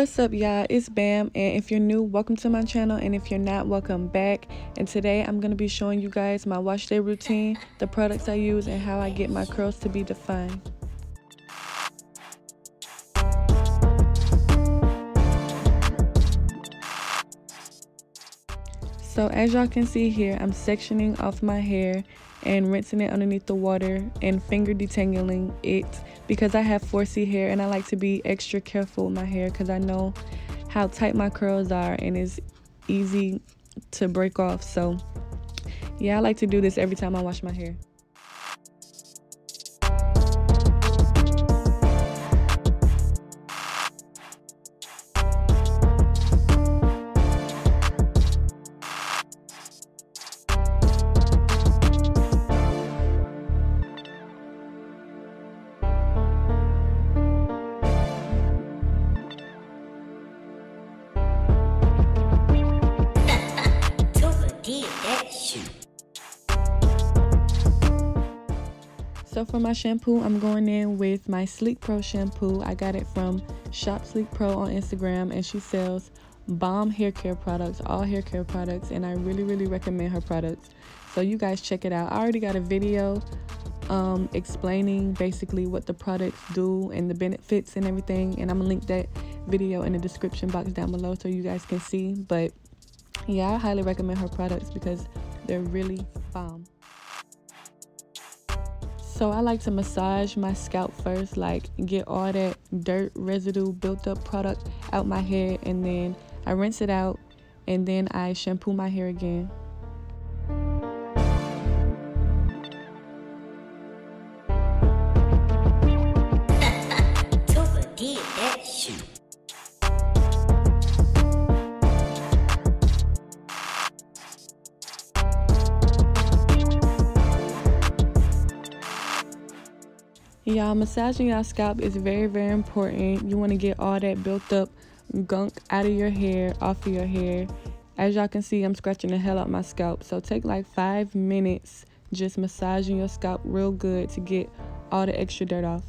What's up, y'all? It's Bam, and if you're new, welcome to my channel, and if you're not, welcome back. And today I'm going to be showing you guys my wash day routine, the products I use, and how I get my curls to be defined. So as y'all can see here, I'm sectioning off my hair and rinsing it underneath the water and finger detangling it because I have 4C hair and I like to be extra careful with my hair because I know how tight my curls are and it's easy to break off. So yeah, I like to do this every time I wash my hair. So for my shampoo, I'm going in with my Sleek Pro shampoo. I got it from Shop Sleek Pro on Instagram, and she sells bomb hair care products, all hair care products, and I really recommend her products. So you guys check it out. I already got a video explaining basically what the products do and the benefits and everything, and I'm gonna link that video in the description box down below so you guys can see. But yeah, I highly recommend her products because they're really bomb. So I like to massage my scalp first, like get all that dirt residue built up product out my hair, and then I rinse it out and then I shampoo my hair again. Y'all, massaging your scalp is very important. You want to get all that built up gunk out of your hair, off of your hair. As y'all can see, I'm scratching the hell out my scalp. So take like 5 minutes just massaging your scalp real good to get all the extra dirt off.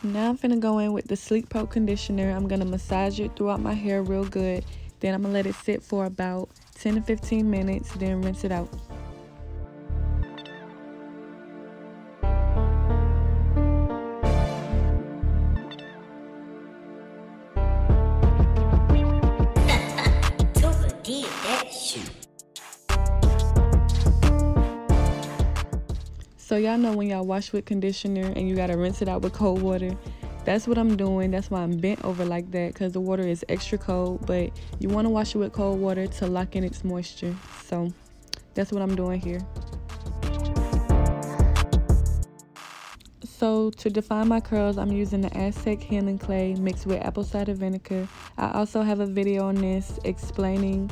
Now I'm finna go in with the Sleek Pro conditioner. I'm gonna massage it throughout my hair real good. Then I'm gonna let it sit for about 10 to 15 minutes, then rinse it out. So y'all know when y'all wash with conditioner and you gotta rinse it out with cold water. That's what I'm doing. That's why I'm bent over like that, because the water is extra cold, but you want to wash it with cold water to lock in its moisture. So that's what I'm doing here. So to define my curls, I'm using the Aztec healing clay mixed with apple cider vinegar. I also have a video on this explaining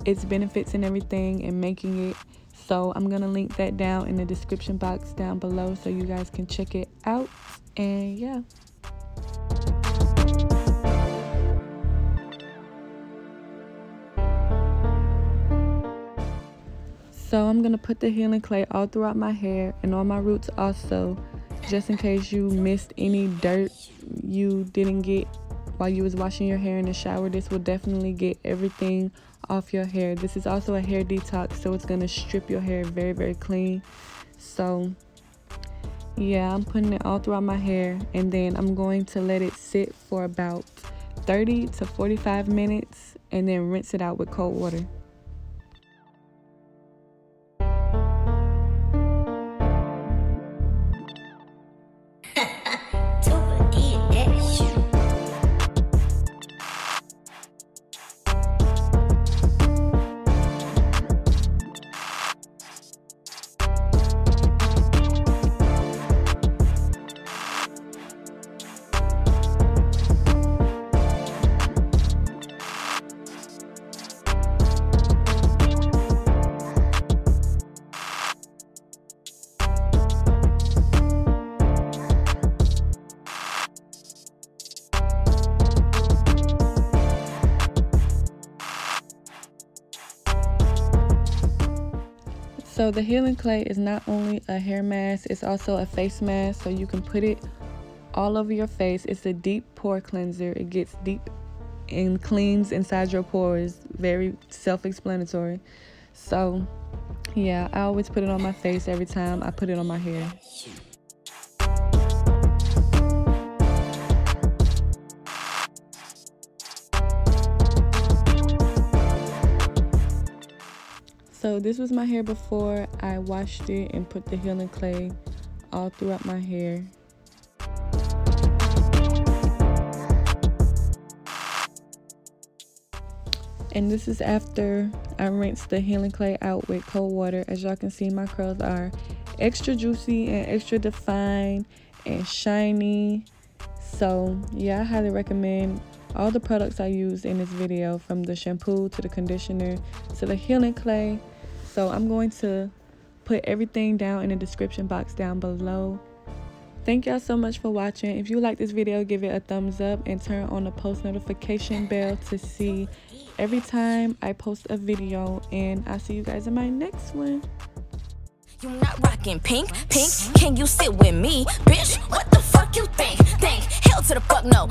its benefits and everything and making it. So I'm gonna link that down in the description box down below so you guys can check it out. And yeah. So I'm gonna put the healing clay all throughout my hair and on my roots also, just in case you missed any dirt you didn't get while you was washing your hair in the shower. This will definitely get everything off your hair. This is also a hair detox, so it's gonna strip your hair very clean. So yeah, I'm putting it all throughout my hair, and then I'm going to let it sit for about 30 to 45 minutes and then rinse it out with cold water. So the healing clay is not only a hair mask, it's also a face mask, so you can put it all over your face. It's a deep pore cleanser. It gets deep and cleans inside your pores. Very self-explanatory. So yeah, I always put it on my face every time I put it on my hair. So this was my hair before I washed it and put the healing clay all throughout my hair. And this is after I rinsed the healing clay out with cold water. As y'all can see, my curls are extra juicy and extra defined and shiny. So yeah, I highly recommend all the products I used in this video, from the shampoo to the conditioner to the healing clay. So I'm going to put everything down in the description box down below. Thank y'all so much for watching. If you like this video, give it a thumbs up and turn on the post notification bell to see every time I post a video. And I'll see you guys in my next one. You not rocking pink, can you sit with me, bitch? What the fuck you think? Hell to the fuck no.